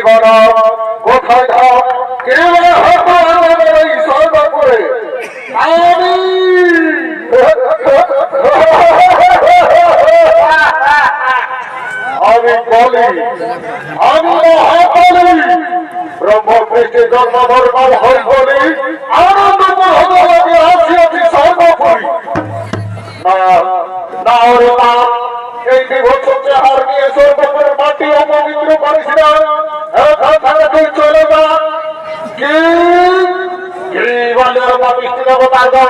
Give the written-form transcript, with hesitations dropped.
বানা কোথায় ধাম কে এই সর্বপুরে আমি আমি বলি আমি মহাবলী ব্রহ্মপৃষ্ঠে জন্ম ধর্মাল হই বলি আনন্দপুর হতে আসিয়াছি সর্বপুরী না না ওরে মা এই বিভৎস চেহার নিয়ে সর্বপুরের মাটি অপবিত্র করিস না এখন থেকে তুই চলে যা কি বালিয়ার পাপিষ্টি দেবতার দল